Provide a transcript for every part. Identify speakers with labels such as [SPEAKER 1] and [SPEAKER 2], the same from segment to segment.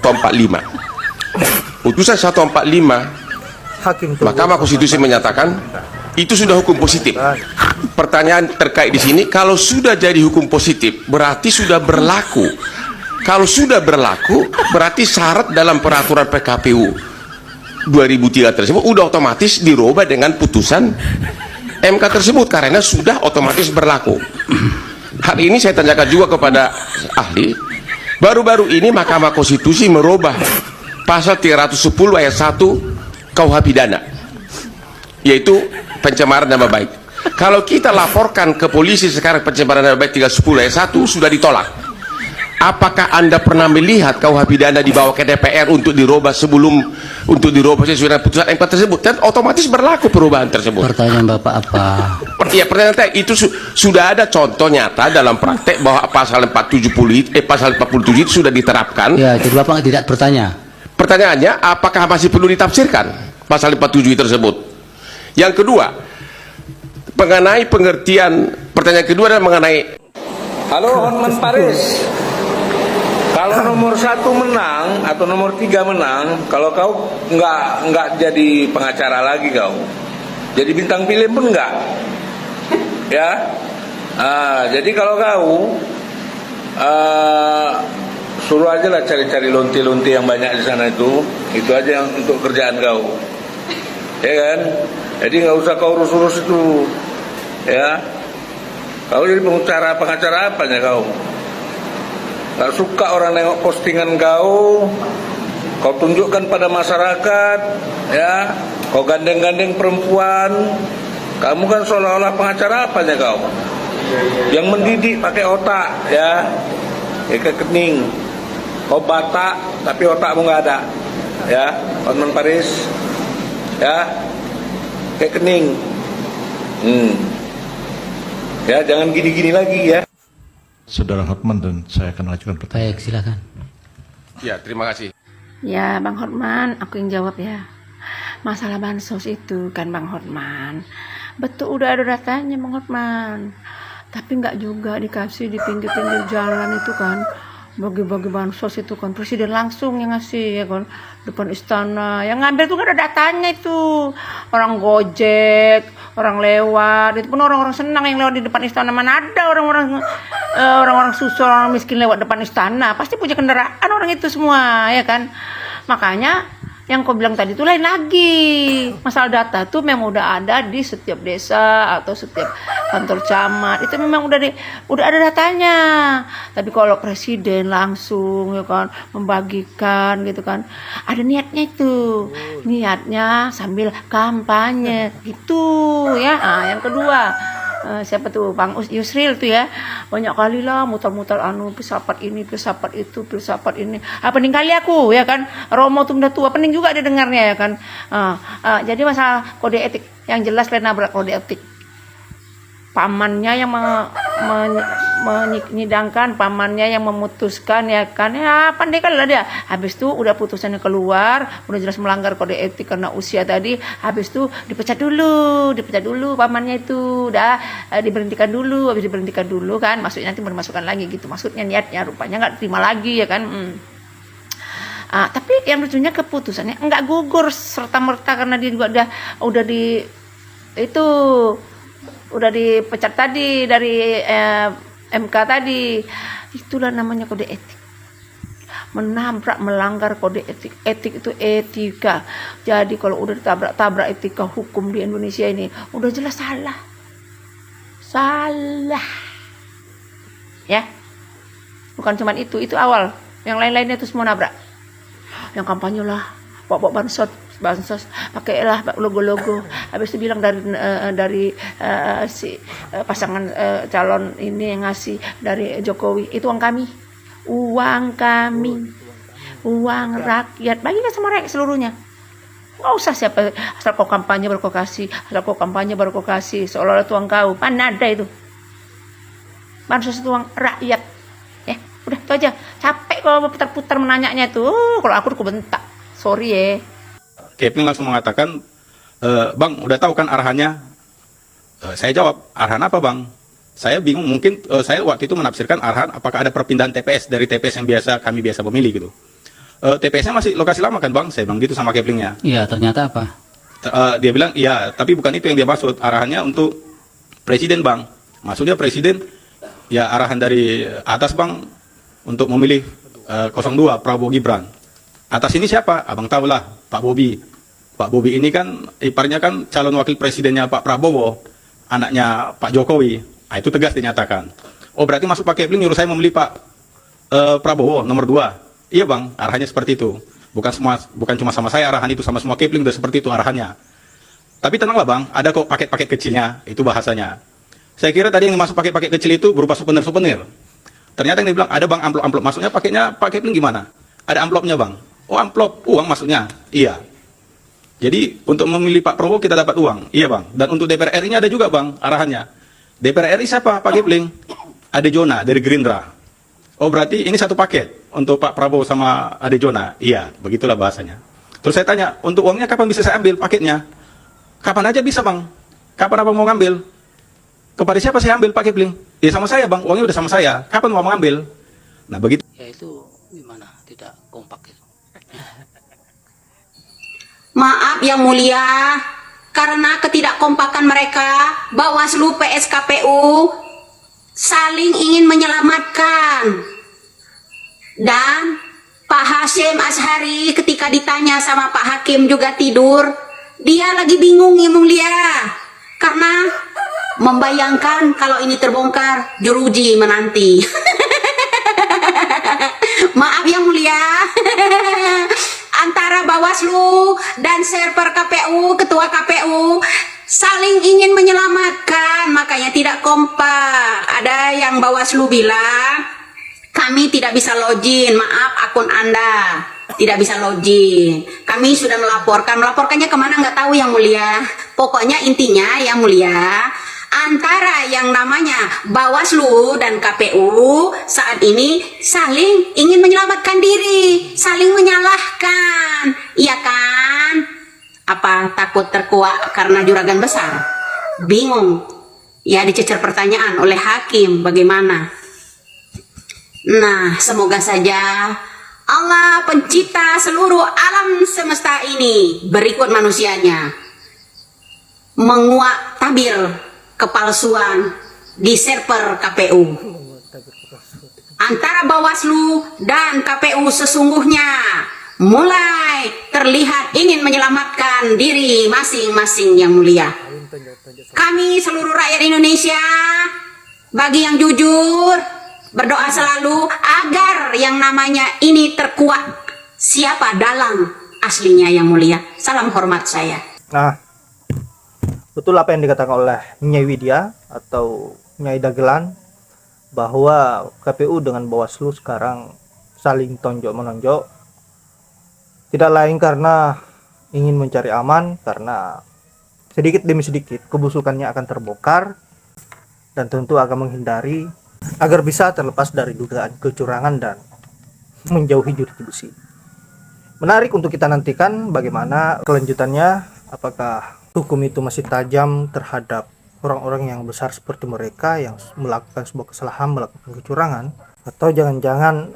[SPEAKER 1] 145. Putusan 145 Mahkamah Konstitusi menyatakan itu sudah hukum positif. Pertanyaan terkait di sini, kalau sudah jadi hukum positif berarti sudah berlaku. Kalau sudah berlaku berarti syarat dalam peraturan PKPU 2003 tersebut udah otomatis dirubah dengan putusan MK tersebut karena sudah otomatis berlaku. Hal ini saya tanyakan juga kepada ahli. Baru-baru ini Mahkamah Konstitusi merubah pasal 310 ayat 1 KUH pidana, yaitu pencemaran nama baik. Kalau kita laporkan ke polisi sekarang pencemaran nama baik 310 ayat 1 sudah ditolak. Apakah Anda pernah melihat KUH pidana dibawa ke DPR untuk dirubah untuk dirubah sesuai dengan putusan MK tersebut? Dan otomatis berlaku perubahan tersebut.
[SPEAKER 2] Pertanyaan Bapak apa?
[SPEAKER 1] Ya, pertanyaan itu sudah ada contoh nyata dalam praktek bahwa pasal 47 itu sudah diterapkan.
[SPEAKER 2] Ya, jadi Bapak tidak bertanya.
[SPEAKER 1] Pertanyaannya, apakah masih perlu ditafsirkan pasal 47 tersebut? Yang kedua, mengenai pengertian, pertanyaan kedua adalah mengenai
[SPEAKER 3] Halo Hotman Paris, kalau nomor 1 menang atau nomor 3 menang, kalau kau nggak jadi pengacara lagi kau, jadi bintang film pun nggak, ya. Jadi kalau kau suruh aja lah cari-cari lonti-lonti yang banyak di sana itu aja yang untuk kerjaan kau, ya kan? Jadi nggak usah kau urus-urus itu, ya. Kau jadi pengacara apanya kau? Gak suka orang nengok postingan kau tunjukkan pada masyarakat, ya. Kau gandeng-gandeng perempuan, kamu kan seolah-olah pengacara apanya kau? Yang mendidik pakai otak, ya, kayak kening. Kau batak tapi otakmu nggak ada, ya, Hotman Paris, ya, kayak kening. Ya, jangan gini-gini lagi, ya.
[SPEAKER 4] Saudara Hotman, dan saya akan lanjutkan pertanyaan.
[SPEAKER 2] Baik, silakan.
[SPEAKER 1] ya, terima kasih.
[SPEAKER 5] Ya, Bang Hotman, aku yang jawab ya. Masalah bansos itu kan, Bang Hotman. Betul, udah ada datanya, Bang Hotman. Tapi nggak juga dikasih di pinggir-pinggir jalan itu kan. Bagi-bagi bansos itu kan presiden langsung yang ngasih, ya kan, depan istana. Yang ngambil tuh kan ada datanya itu, orang Gojek, orang lewat, itu pun orang-orang senang yang lewat di depan istana. Mana ada orang-orang susah, orang miskin lewat depan istana, pasti punya kendaraan orang itu semua, ya kan. Makanya yang kau bilang tadi itu lain lagi. Masalah data tuh memang udah ada di setiap desa atau setiap kantor camat. Itu memang udah ada datanya. Tapi kalau presiden langsung, ya kan, membagikan gitu kan, ada niatnya itu. Niatnya sambil kampanye gitu, ya. Yang kedua, siapa tuh, Bang Yusril tuh, ya, banyak kali lah muter-muter filsafat ini, filsafat itu, filsafat ini. Pening kali aku, ya kan, Romo tuh udah tua, pening juga dia dengarnya, ya kan. Jadi masalah kode etik yang jelas lain nabrak kode etik. Pamannya yang menyidangkan, pamannya yang memutuskan, ya kan, ya pandai kali lah dia. Habis itu udah putusannya keluar, udah jelas melanggar kode etik karena usia tadi. Habis itu dipecat dulu pamannya itu, udah diberhentikan dulu. Habis diberhentikan dulu kan, maksudnya nanti bermasukkan lagi gitu, maksudnya niatnya, rupanya nggak terima lagi, ya kan. Tapi yang lucunya keputusannya nggak gugur serta merta karena dia juga udah dipecat tadi dari MK tadi. Itulah namanya kode etik. Melanggar kode etik. Etik itu etika. Jadi kalau udah ditabrak etika hukum di Indonesia ini, udah jelas salah. Ya. Bukan cuma itu awal. Yang lain-lainnya itu semua nabrak. Yang kampanye lah, bawa bansos, pakailah logo-logo. Habis itu bilang dari si pasangan calon ini yang ngasih dari Jokowi, itu uang kami, uang rakyat, bagikan sama rakyat seluruhnya. Nggak usah siapa, asal kau kampanye baru kau kasih, seolah-olah itu uang kau. Mana ada itu? Bansos itu uang rakyat. Udah itu aja. Capek kalau putar-putar menanyanya itu. Kalau aku bentak. Sorry ya.
[SPEAKER 6] Kevin langsung mengatakan, Bang, udah tahu kan arahannya? Saya jawab, arahan apa, Bang? Saya bingung, mungkin saya waktu itu menafsirkan arahan apakah ada perpindahan TPS dari TPS yang kami biasa memilih gitu. TPS-nya masih lokasi lama kan bang? Saya bilang gitu sama Keplingnya.
[SPEAKER 2] Iya, ternyata apa?
[SPEAKER 6] Dia bilang iya, tapi bukan itu yang dia maksud. Arahannya untuk presiden bang. Maksudnya presiden ya arahan dari atas bang untuk memilih 02 Prabowo Gibran. Atas ini siapa? Abang tahu lah, Pak Bobi. Pak Bobi ini kan iparnya kan calon wakil presidennya Pak Prabowo, anaknya Pak Jokowi. Nah, itu tegas dinyatakan. Oh berarti masuk Pak Kepling nyuruh saya memilih Pak Prabowo nomor 2. Iya bang, arahannya seperti itu. Bukan cuma sama saya arahan itu, sama semua Kepling udah seperti itu arahannya. Tapi tenanglah bang, ada kok paket-paket kecilnya, itu bahasanya. Saya kira tadi yang masuk paket-paket kecil itu berupa souvenir-souvenir. Ternyata yang dibilang ada bang amplop-amplop, maksudnya paketnya Pak Kepling gimana? Ada amplopnya bang. Oh amplop, uang maksudnya? Iya. Jadi untuk memilih Pak Prabowo kita dapat uang, iya bang. Dan untuk DPR RI-nya ada juga bang arahannya. DPR RI siapa Pak Kepling? Ade Jona dari Gerindra. Oh berarti ini satu paket untuk Pak Prabowo sama Ade Jona. Iya, begitulah bahasanya. Terus saya tanya, untuk uangnya kapan bisa saya ambil paketnya? Kapan aja bisa bang. Kapan abang mau ngambil? Kepada siapa saya ambil Pak Kepling? Ya sama saya bang, uangnya udah sama saya. Kapan mau ngambil? Nah begitu.
[SPEAKER 2] Ya itu gimana? Tidak kompak itu.
[SPEAKER 7] Maaf yang mulia, karena ketidakkompakan mereka, Bawaslu PSKPU saling ingin menyelamatkan. Dan Pak Hasyim Asyhari ketika ditanya sama Pak Hakim juga tidur, dia lagi bingung yang mulia. Karena membayangkan kalau ini terbongkar, jeruji menanti. Maaf yang mulia. Antara Bawaslu dan server KPU, ketua KPU saling ingin menyelamatkan, makanya tidak kompak. Ada yang Bawaslu bilang, kami tidak bisa login, maaf akun Anda tidak bisa login. Kami sudah melaporkannya kemana nggak tahu yang mulia. Pokoknya intinya yang mulia, antara yang namanya Bawaslu dan KPU saat ini saling ingin menyelamatkan diri, saling menyalahkan, iya kan? Apa takut terkuak karena juragan besar? Bingung, ya dicecer pertanyaan oleh hakim bagaimana? Nah, semoga saja Allah pencipta seluruh alam semesta ini berikut manusianya menguak tabir kepalsuan di server KPU antara Bawaslu dan KPU sesungguhnya mulai terlihat ingin menyelamatkan diri masing-masing yang mulia. Kami seluruh rakyat Indonesia bagi yang jujur berdoa selalu agar yang namanya ini terkuak siapa dalang aslinya yang mulia. Salam hormat saya.
[SPEAKER 8] Nah, betul apa yang dikatakan oleh Nyai Widya atau Nyai Dagelan bahwa KPU dengan Bawaslu sekarang saling tonjok-menonjok, tidak lain karena ingin mencari aman, karena sedikit demi sedikit kebusukannya akan terbongkar dan tentu akan menghindari agar bisa terlepas dari dugaan kecurangan dan menjauhi jurus besi. Menarik untuk kita nantikan bagaimana kelanjutannya, apakah hukum itu masih tajam terhadap orang-orang yang besar seperti mereka yang melakukan sebuah kesalahan, melakukan kecurangan, atau jangan-jangan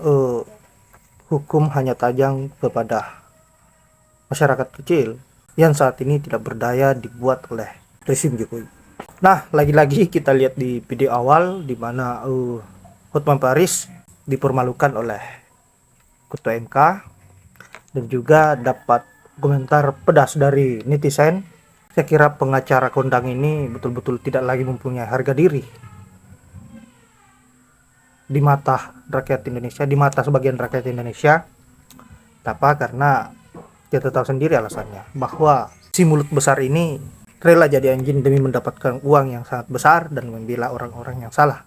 [SPEAKER 8] hukum hanya tajam kepada masyarakat kecil yang saat ini tidak berdaya dibuat oleh rezim Jokowi. Nah, lagi-lagi kita lihat di video awal di mana Hotman Paris dipermalukan oleh Ketua MK dan juga dapat komentar pedas dari netizen. Saya kira pengacara kondang ini betul-betul tidak lagi mempunyai harga diri di mata rakyat Indonesia, di mata sebagian rakyat Indonesia. Apa? Karena kita tahu sendiri alasannya, bahwa si mulut besar ini rela jadi anjing demi mendapatkan uang yang sangat besar dan membela orang-orang yang salah,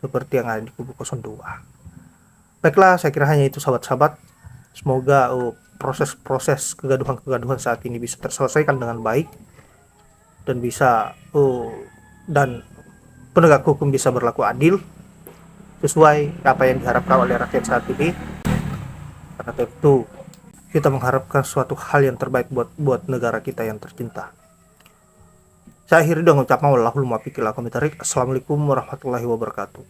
[SPEAKER 8] seperti yang ada di kubu 02. Baiklah, saya kira hanya itu sahabat-sahabat. Semoga proses kegaduhan saat ini bisa terselesaikan dengan baik dan bisa dan penegak hukum bisa berlaku adil sesuai apa yang diharapkan oleh rakyat saat ini. Karena tentu kita mengharapkan suatu hal yang terbaik buat negara kita yang tercinta. Saya akhiri dengan ucapan wallahul muwaffiq ila aqwamit thoriq. Assalamualaikum warahmatullahi wabarakatuh.